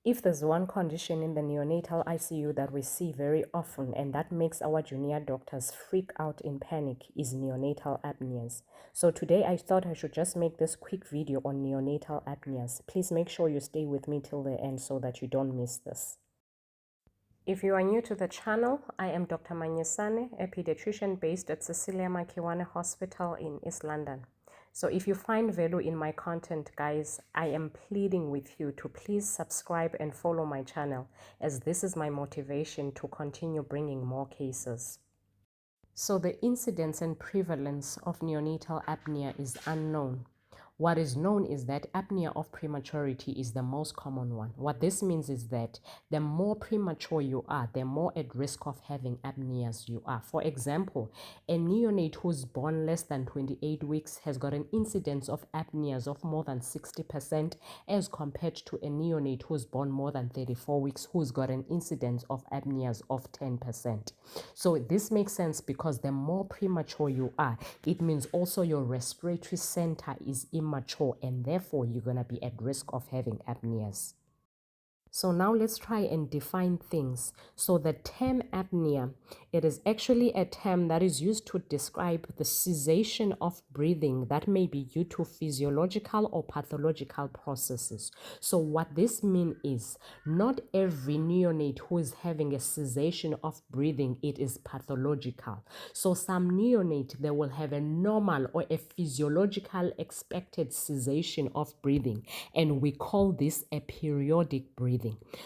If there's one condition in the neonatal ICU that we see very often and that makes our junior doctors freak out in panic is neonatal apneas. So today I thought I should just make this quick video on neonatal apneas. Please make sure you stay with me till the end so that you don't miss this. If you are new to the channel, I am Dr. Manyesane, a pediatrician based at Cecilia Makiwane Hospital in East London. So if you find value in my content, guys, I am pleading with you to please subscribe and follow my channel, as this is my motivation to continue bringing more cases. So the incidence and prevalence of neonatal apnea is unknown. What is known is that apnea of prematurity is the most common one. What this means is that the more premature you are, the more at risk of having apneas you are. For example, a neonate who's born less than 28 weeks has got an incidence of apneas of more than 60% as compared to a neonate who's born more than 34 weeks who's got an incidence of apneas of 10%. So this makes sense because the more premature you are, it means also your respiratory center is immature and therefore you're going to be at risk of having apneas. So now let's try and define things. So the term apnea, it is actually a term that is used to describe the cessation of breathing that may be due to physiological or pathological processes. So what this means is not every neonate who is having a cessation of breathing, it is pathological. So some neonate, they will have a normal or a physiological expected cessation of breathing, and we call this a periodic breathing.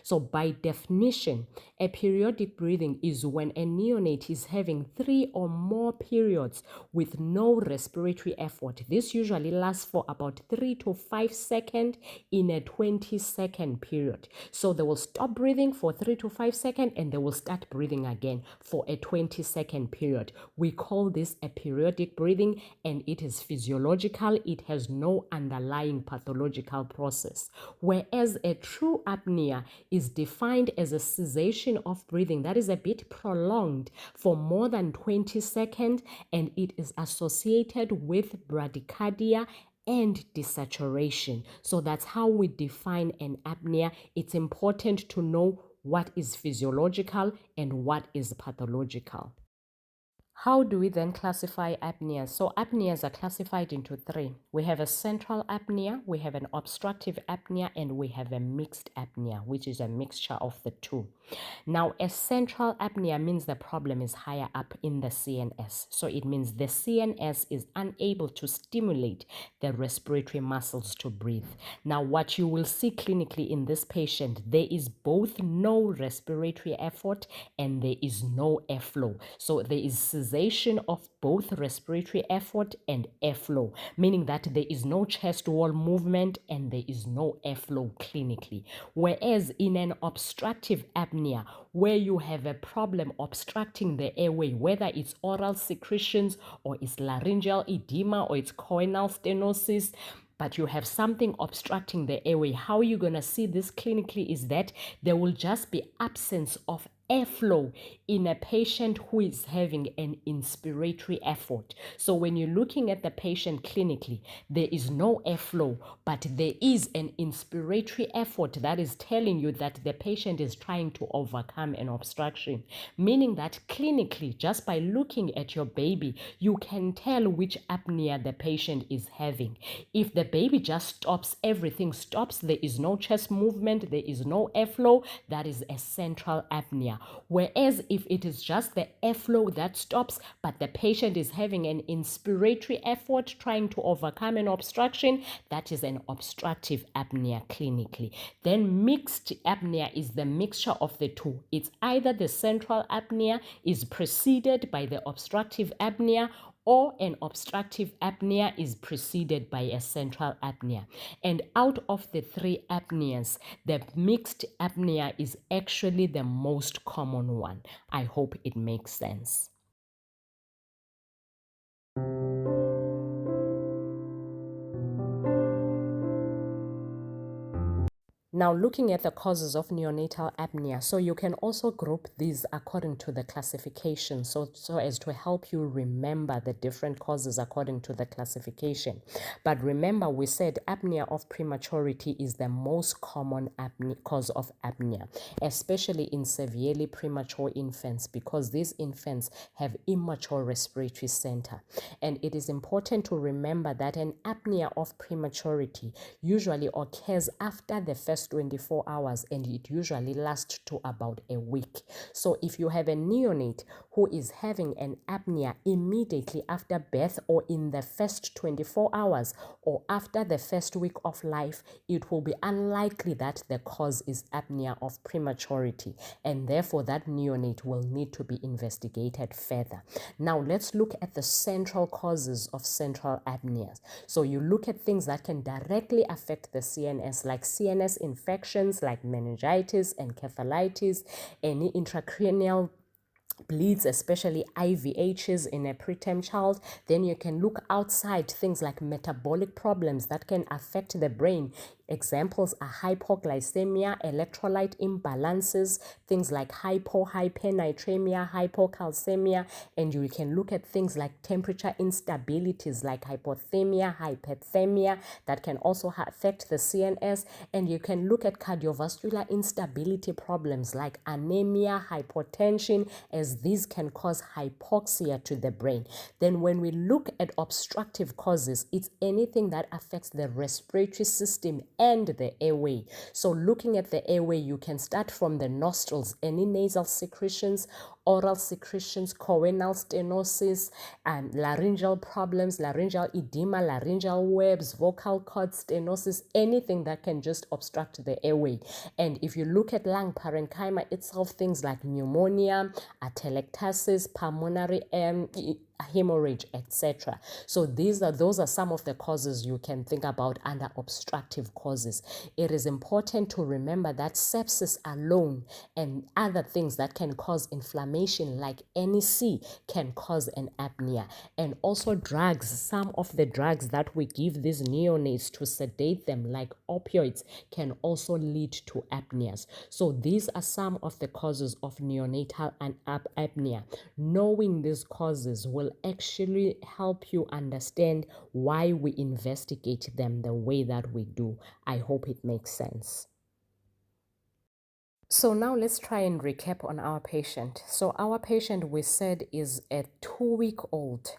So by definition, a periodic breathing is when a neonate is having 3 or more periods with no respiratory effort. This usually lasts for about 3 to 5 seconds in a 20-second period. So they will stop breathing for 3 to 5 seconds and they will start breathing again for a 20-second period. We call this a periodic breathing, and it is physiological. It has no underlying pathological process. Whereas a true apnea is defined as a cessation of breathing that is a bit prolonged for more than 20 seconds, and it is associated with bradycardia and desaturation. So that's how we define an apnea. It's important to know what is physiological and what is pathological. How do we then classify apneas? So apneas are classified into 3. We have a central apnea, we have an obstructive apnea, and we have a mixed apnea, which is a mixture of the two. Now, a central apnea means the problem is higher up in the CNS. So it means the CNS is unable to stimulate the respiratory muscles to breathe. Now, what you will see clinically in this patient, there is both no respiratory effort and there is no airflow. So there is cessation of both respiratory effort and airflow, meaning that there is no chest wall movement and there is no airflow clinically. Whereas in an obstructive apnea, where you have a problem obstructing the airway, whether it's oral secretions or it's laryngeal edema or it's choanal stenosis, but you have something obstructing the airway, how you're going to see this clinically is that there will just be absence of airflow in a patient who is having an inspiratory effort. So when you're looking at the patient clinically, there is no airflow, but there is an inspiratory effort that is telling you that the patient is trying to overcome an obstruction, meaning that clinically, just by looking at your baby, you can tell which apnea the patient is having. If the baby just stops, everything stops, there is no chest movement, there is no airflow, that is a central apnea. Whereas if it is just the airflow that stops, but the patient is having an inspiratory effort trying to overcome an obstruction, that is an obstructive apnea clinically. Then mixed apnea is the mixture of the two. It's either the central apnea is preceded by the obstructive apnea, or an obstructive apnea is preceded by a central apnea. And out of the 3 apneas, the mixed apnea is actually the most common one. I hope it makes sense. Now, looking at the causes of neonatal apnea, so you can also group these according to the classification, so as to help you remember the different causes according to the classification. But remember, we said apnea of prematurity is the most common cause of apnea, especially in severely premature infants, because these infants have immature respiratory center. And it is important to remember that an apnea of prematurity usually occurs after the first 24 hours, and it usually lasts to about a week. So if you have a neonate who is having an apnea immediately after birth, or in the first 24 hours, or after the first week of life, it will be unlikely that the cause is apnea of prematurity, and therefore that neonate will need to be investigated further. Now let's look at the central causes of central apneas. So you look at things that can directly affect the CNS, like CNS infections like meningitis, encephalitis, any intracranial bleeds, especially IVHs in a preterm child. Then you can look outside things like metabolic problems that can affect the brain. Examples are hypoglycemia, electrolyte imbalances, things like hypernatremia, hypocalcemia, and you can look at things like temperature instabilities like hypothermia, hyperthermia that can also affect the CNS, and you can look at cardiovascular instability problems like anemia, hypotension, as these can cause hypoxia to the brain. Then when we look at obstructive causes, it's anything that affects the respiratory system and the airway. So looking at the airway, you can start from the nostrils, any nasal secretions, oral secretions, choanal stenosis, and laryngeal problems, laryngeal edema, laryngeal webs, vocal cord stenosis, anything that can just obstruct the airway. And if you look at lung parenchyma itself, things like pneumonia, atelectasis, pulmonary hemorrhage, etc. So those are some of the causes you can think about under obstructive causes. It is important to remember that sepsis alone and other things that can cause inflammation like NEC can cause an apnea. And also drugs, some of the drugs that we give these neonates to sedate them, like opioids, can also lead to apneas. So these are some of the causes of neonatal and apnea. Knowing these causes will actually help you understand why we investigate them the way that we do. I hope it makes sense. So now let's try and recap on our patient. So our patient, we said, is a 2-week-old,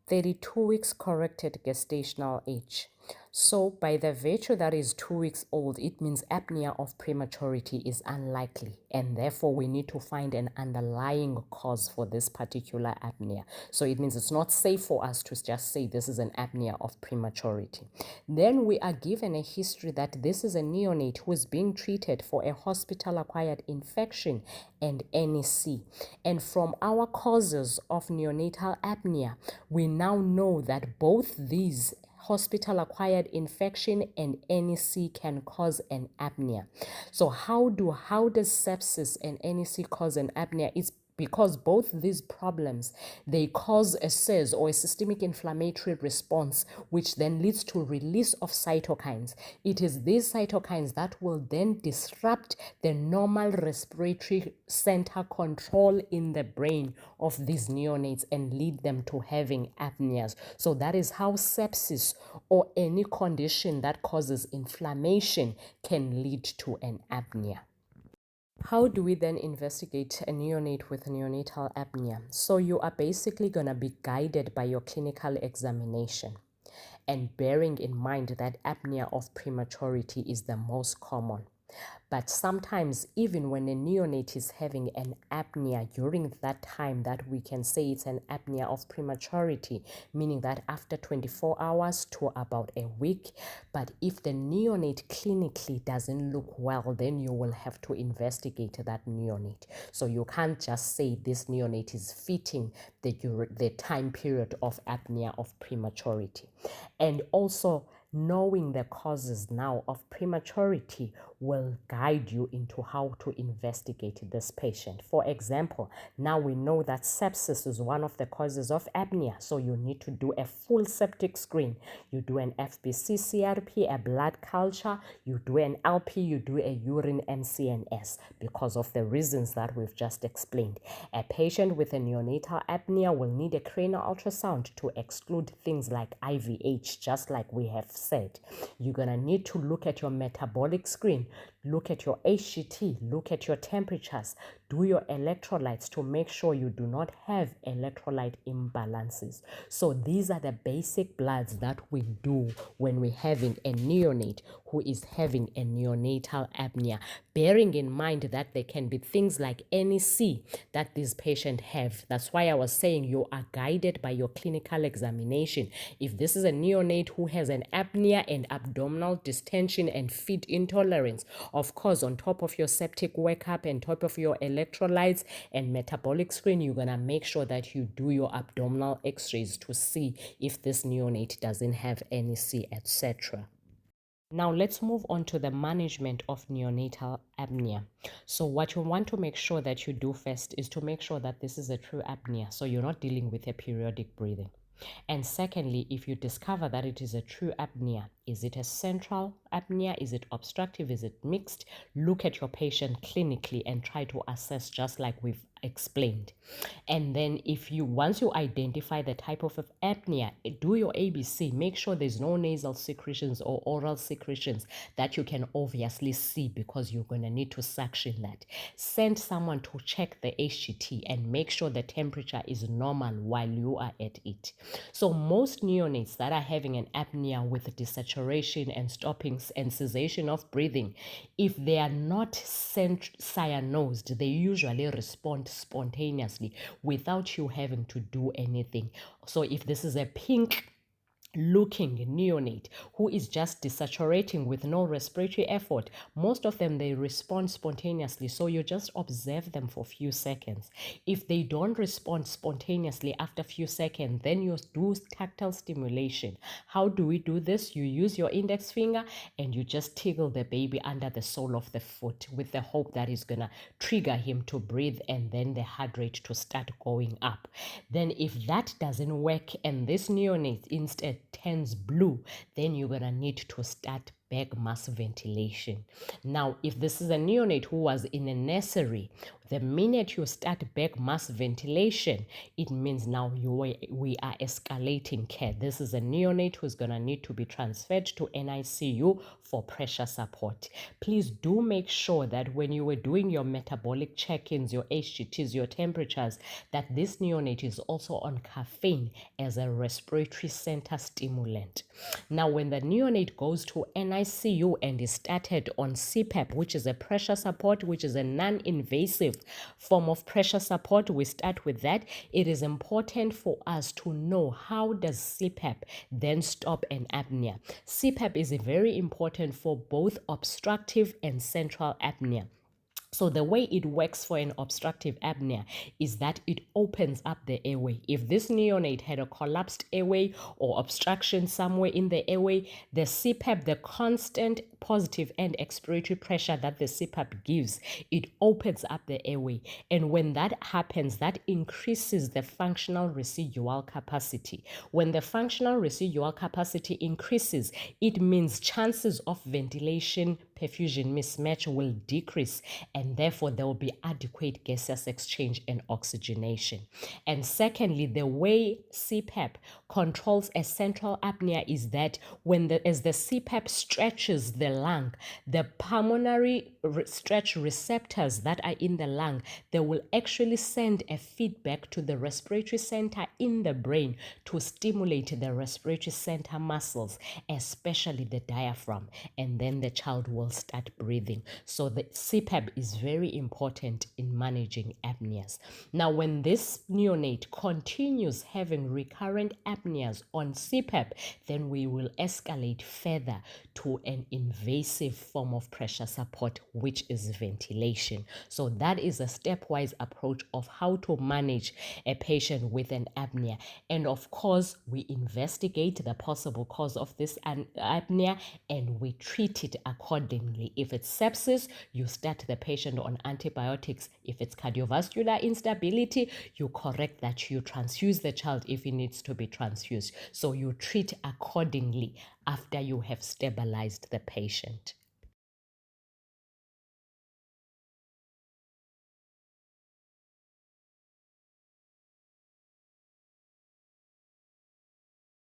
32 weeks corrected gestational age. So by the virtue that is 2 weeks old, it means apnea of prematurity is unlikely, and therefore we need to find an underlying cause for this particular apnea. So it means it's not safe for us to just say this is an apnea of prematurity. Then we are given a history that this is a neonate who is being treated for a hospital-acquired infection and NEC. And from our causes of neonatal apnea, we now know that both these hospital-acquired infection and NEC can cause an apnea. So how does sepsis and NEC cause an apnea? It's because both these problems, they cause a SIRS or a systemic inflammatory response, which then leads to release of cytokines. It is these cytokines that will then disrupt the normal respiratory center control in the brain of these neonates and lead them to having apneas. So that is how sepsis or any condition that causes inflammation can lead to an apnea. How do we then investigate a neonate with neonatal apnea? So you are basically going to be guided by your clinical examination, and bearing in mind that apnea of prematurity is the most common. But sometimes, even when a neonate is having an apnea, during that time that we can say it's an apnea of prematurity, meaning that after 24 hours to about a week. But if the neonate clinically doesn't look well, then you will have to investigate that neonate. So you can't just say this neonate is fitting the time period of apnea of prematurity. And also, knowing the causes now of prematurity will guide you into how to investigate this patient. For example, now we know that sepsis is one of the causes of apnea, so you need to do a full septic screen. You do an FBC-CRP, a blood culture, you do an LP, you do a urine MCNS because of the reasons that we've just explained. A patient with a neonatal apnea will need a cranial ultrasound to exclude things like IVH, just like we have said. You're going to need to look at your metabolic screen, look at your HGT, look at your temperatures, do your electrolytes to make sure you do not have electrolyte imbalances. So these are the basic bloods that we do when we're having a neonate who is having a neonatal apnea, bearing in mind that there can be things like NEC that these patients have. That's why I was saying you are guided by your clinical examination. If this is a neonate who has an apnea and abdominal distension and feed intolerance, of course, on top of your septic workup and top of your electrolytes and metabolic screen, you're going to make sure that you do your abdominal x-rays to see if this neonate doesn't have NEC, etc. Now let's move on to the management of neonatal apnea. So what you want to make sure that you do first is to make sure that this is a true apnea, so you're not dealing with a periodic breathing. And secondly, if you discover that it is a true apnea, is it a central apnea? Is it obstructive? Is it mixed? Look at your patient clinically and try to assess just like we've explained. And then once you identify the type of apnea, do your ABC. Make sure there's no nasal secretions or oral secretions that you can obviously see because you're going to need to suction that. Send someone to check the HGT and make sure the temperature is normal while you are at it. So most neonates that are having an apnea with desaturation and stoppings and cessation of breathing, if they are not cyanosed, they usually respond spontaneously without you having to do anything. So if this is a pink looking neonate who is just desaturating with no respiratory effort, most of them, they respond spontaneously. So you just observe them for a few seconds. If they don't respond spontaneously after a few seconds, then you do tactile stimulation. How do we do this? You use your index finger and you just tickle the baby under the sole of the foot with the hope that is going to trigger him to breathe and then the heart rate to start going up. Then if that doesn't work and this neonate instead turns blue, then you're going to need to start back mass ventilation. Now, if this is a neonate who was in a nursery, the minute you start back mass ventilation, it means now we are escalating care. This is a neonate who's going to need to be transferred to NICU for pressure support. Please do make sure that when you were doing your metabolic check-ins, your HGTs, your temperatures, that this neonate is also on caffeine as a respiratory center stimulant. Now, when the neonate goes to NICU and is started on CPAP, which is a pressure support, which is a non-invasive form of pressure support, we start with that. It is important for us to know how does CPAP then stop an apnea. CPAP is very important for both obstructive and central apnea. So the way it works for an obstructive apnea is that it opens up the airway. If this neonate had a collapsed airway or obstruction somewhere in the airway, the CPAP, the constant positive and expiratory pressure that the CPAP gives, it opens up the airway. And when that happens, that increases the functional residual capacity. When the functional residual capacity increases, it means chances of ventilation perfusion mismatch will decrease, and therefore there will be adequate gaseous exchange and oxygenation. And secondly, the way CPAP controls a central apnea is that as the CPAP stretches the lung, the pulmonary stretch receptors that are in the lung, they will actually send a feedback to the respiratory center in the brain to stimulate the respiratory center muscles, especially the diaphragm, and then the child will start breathing. So the CPAP is very important in managing apneas. Now, when this neonate continues having recurrent apnea, apneas on CPAP, then we will escalate further to an invasive form of pressure support, which is ventilation. So that is a stepwise approach of how to manage a patient with an apnea. And of course, we investigate the possible cause of this apnea and we treat it accordingly. If it's sepsis, you start the patient on antibiotics. If it's cardiovascular instability, you correct that. You transfuse the child if he needs to be transfused. So you treat accordingly after you have stabilized the patient.